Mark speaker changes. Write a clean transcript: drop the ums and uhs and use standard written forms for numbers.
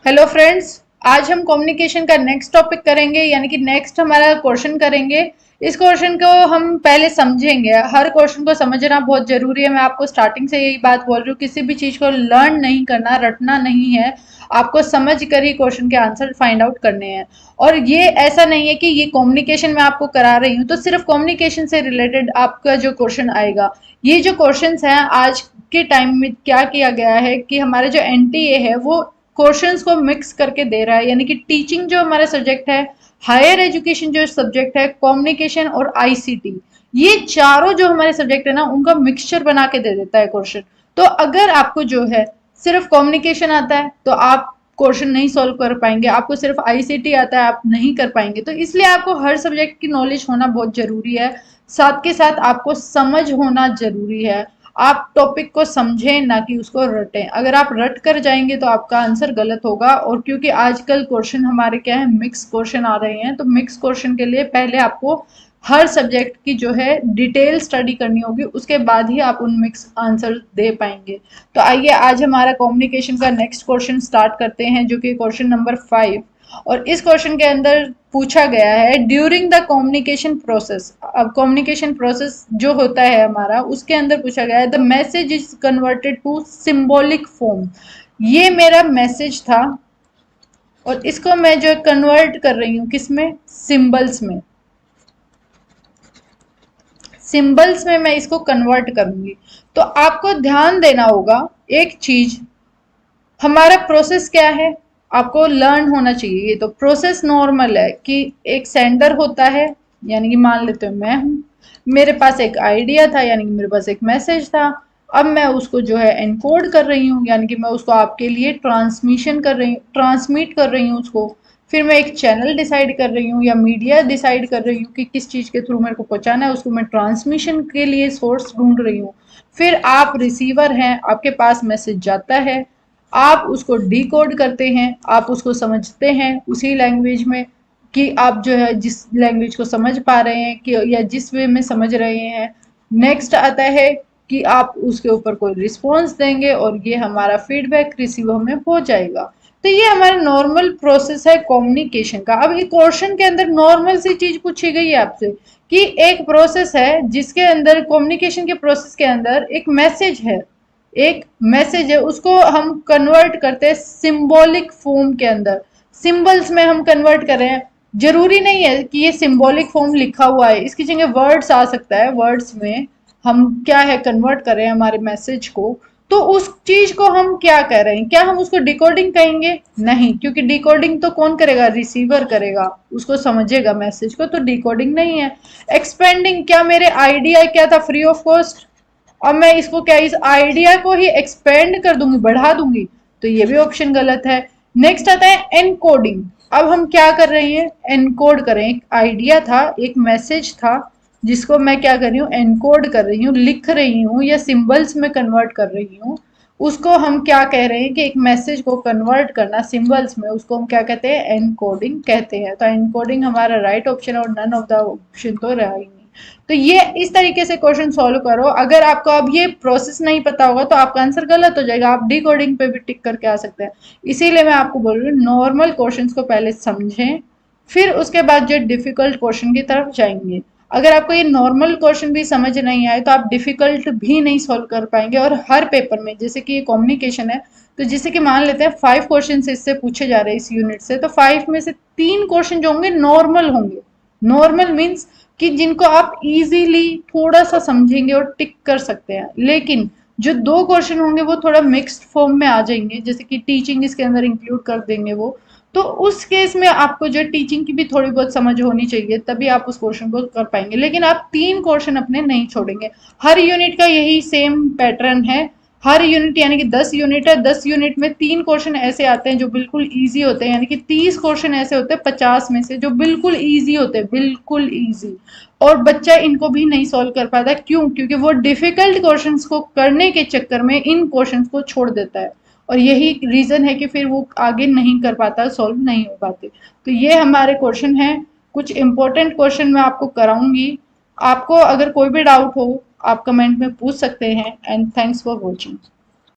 Speaker 1: Hello friends, आज हम communication का नेक्स्ट टॉपिक करेंगे, यानी कि नेक्स्ट हमारा क्वेश्चन करेंगे। इस क्वेश्चन को हम पहले समझेंगे। हर क्वेश्चन को समझना बहुत जरूरी है। मैं आपको स्टार्टिंग से यही बात बोल रही हूँ, किसी भी चीज को लर्न नहीं करना, रटना नहीं है। आपको समझ कर ही क्वेश्चन के आंसर फाइंड आउट करने हैं। और ये ऐसा नहीं है कि ये कम्युनिकेशन मैं आपको करा रही हूँ तो सिर्फ कम्युनिकेशन से रिलेटेड आपका जो क्वेश्चन आएगा। ये जो क्वेश्चंस हैं आज के टाइम में क्या किया गया है कि हमारे जो एनटीए है वो क्वेश्चंस को मिक्स करके दे रहा है, यानी कि टीचिंग जो हमारा सब्जेक्ट है, हायर एजुकेशन जो सब्जेक्ट है, कम्युनिकेशन और आईसीटी, ये चारों जो हमारे सब्जेक्ट है ना, उनका मिक्सचर बना के दे देता है क्वेश्चन। तो अगर आपको जो है सिर्फ कम्युनिकेशन आता है तो आप क्वेश्चन नहीं सॉल्व कर पाएंगे, आपको सिर्फ आईसीटी आता है आप नहीं कर पाएंगे। तो इसलिए आपको हर सब्जेक्ट की नॉलेज होना बहुत जरूरी है। साथ के साथ आपको समझ होना जरूरी है। आप टॉपिक को समझें, ना कि उसको रटें। अगर आप रट कर जाएंगे तो आपका आंसर गलत होगा। और क्योंकि आजकल क्वेश्चन हमारे क्या है, मिक्स क्वेश्चन आ रहे हैं, तो मिक्स क्वेश्चन के लिए पहले आपको हर सब्जेक्ट की जो है डिटेल स्टडी करनी होगी, उसके बाद ही आप उन मिक्स आंसर दे पाएंगे। तो आइए आज हमारा कम्युनिकेशन का नेक्स्ट क्वेश्चन स्टार्ट करते हैं, जो कि क्वेश्चन नंबर 5। और इस क्वेश्चन के अंदर पूछा गया है ड्यूरिंग द कम्युनिकेशन प्रोसेस। अब कम्युनिकेशन प्रोसेस जो होता है हमारा, उसके अंदर पूछा गया है the message is converted to symbolic form. ये मेरा मैसेज था और इसको मैं जो कन्वर्ट कर रही हूँ किसमें, सिंबल्स में। सिंबल्स में मैं इसको कन्वर्ट करूंगी। तो आपको ध्यान देना होगा एक चीज, हमारा प्रोसेस क्या है आपको लर्न होना चाहिए। ये तो प्रोसेस नॉर्मल है कि एक सेंडर होता है, यानी कि मान लेते हो मैं हूं, मेरे पास एक आइडिया था, यानी कि मेरे पास एक मैसेज था। अब मैं उसको जो है एनकोड कर रही हूँ, यानी कि मैं उसको आपके लिए ट्रांसमिशन कर रही हूँ, ट्रांसमिट कर रही हूँ उसको। फिर मैं एक चैनल डिसाइड कर रही हूँ या मीडिया डिसाइड कर रही हूँ कि किस चीज़ के थ्रू मेरे को पहुंचाना है, उसको मैं ट्रांसमिशन के लिए सोर्स ढूंढ रही हूँ। फिर आप रिसीवर हैं, आपके पास मैसेज जाता है, आप उसको डिकोड करते हैं, आप उसको समझते हैं उसी लैंग्वेज में कि आप जो है जिस लैंग्वेज को समझ पा रहे हैं कि या जिस वे में समझ रहे हैं। नेक्स्ट आता है कि आप उसके ऊपर कोई रिस्पॉन्स देंगे और ये हमारा फीडबैक रिसीवर में पहुंच जाएगा। तो ये हमारा नॉर्मल प्रोसेस है कम्युनिकेशन का। अब ये क्वेश्चन के अंदर नॉर्मल सी चीज पूछी गई है आपसे कि एक प्रोसेस है जिसके अंदर, कम्युनिकेशन के प्रोसेस के अंदर एक मैसेज है, एक मैसेज है, उसको हम कन्वर्ट करते हैं सिंबॉलिक फॉर्म के अंदर, सिंबल्स में हम कन्वर्ट कर रहे हैं। जरूरी नहीं है कि ये सिंबॉलिक फॉर्म लिखा हुआ है, इसकी जगह वर्ड्स आ सकता है। वर्ड्स में हम क्या है कन्वर्ट कर रहे हैं हमारे मैसेज को। तो उस चीज को हम क्या कह रहे हैं, क्या हम उसको डिकोडिंग कहेंगे? नहीं, क्योंकि डिकोडिंग तो कौन करेगा, रिसीवर करेगा, उसको समझेगा मैसेज को, तो डिकोडिंग नहीं है। एक्सपेंडिंग, क्या मेरे आइडिया क्या था, फ्री ऑफ कॉस्ट, और मैं इसको क्या इस आइडिया को ही एक्सपेंड कर दूंगी, बढ़ा दूंगी, तो ये भी ऑप्शन गलत है। नेक्स्ट आता है एनकोडिंग। अब हम क्या कर रहे हैं, एनकोड कर रहे हैं। एक आइडिया था, एक मैसेज था, जिसको मैं क्या कर रही हूँ, एनकोड कर रही हूँ, लिख रही हूँ या सिंबल्स में कन्वर्ट कर रही हूँ। उसको हम क्या कह रहे हैं कि एक मैसेज को कन्वर्ट करना सिंबल्स में, उसको हम क्या कहते हैं, एनकोडिंग कहते हैं। तो एनकोडिंग हमारा राइट ऑप्शन और नन ऑफ द ऑप्शन तो रहा ही नहीं। तो ये इस तरीके से क्वेश्चन सॉल्व करो। अगर आपको अब ये प्रोसेस नहीं पता होगा तो आपका आंसर गलत हो जाएगा, आप डी कोडिंग पे भी टिक करके आ सकते हैं। इसीलिए मैं आपको बोल रही हूँ नॉर्मल क्वेश्चंस को पहले समझें, फिर उसके बाद जो डिफिकल्ट क्वेश्चन की तरफ जाएंगे। अगर आपको ये नॉर्मल क्वेश्चन भी समझ नहीं आए तो आप डिफिकल्ट भी नहीं सॉल्व कर पाएंगे। और हर पेपर में, जैसे कि ये कम्युनिकेशन है, तो जैसे कि मान लेते हैं 5 क्वेश्चन इससे पूछे जा रहे हैं इस यूनिट से, तो 5 में से 3 क्वेश्चन जो होंगे नॉर्मल होंगे। नॉर्मल मीन्स कि जिनको आप इजीली थोड़ा सा समझेंगे और टिक कर सकते हैं। लेकिन जो 2 क्वेश्चन होंगे वो थोड़ा मिक्स्ड फॉर्म में आ जाएंगे, जैसे कि टीचिंग इसके अंदर इंक्लूड कर देंगे वो। तो उस केस में आपको जो टीचिंग की भी थोड़ी बहुत समझ होनी चाहिए, तभी आप उस क्वेश्चन को कर पाएंगे। लेकिन आप 3 क्वेश्चन अपने नहीं छोड़ेंगे। हर यूनिट का यही सेम पैटर्न है। हर यूनिट यानी कि 10 यूनिट है, 10 यूनिट में 3 क्वेश्चन ऐसे आते हैं जो बिल्कुल इजी होते हैं, यानी कि 30 क्वेश्चन ऐसे होते हैं 50 में से जो बिल्कुल इजी होते हैं, बिल्कुल इजी। और बच्चा इनको भी नहीं सॉल्व कर पाता। क्यों? क्योंकि वो डिफिकल्ट क्वेश्चंस को करने के चक्कर में इन क्वेश्चंस को छोड़ देता है, और यही रीजन है कि फिर वो आगे नहीं कर पाता, सॉल्व नहीं हो पाते। तो ये हमारे क्वेश्चन हैं। कुछ इंपॉर्टेंट क्वेश्चन मैं आपको कराऊंगी। आपको अगर कोई भी डाउट हो आप कमेंट में पूछ सकते हैं। And thanks for watching.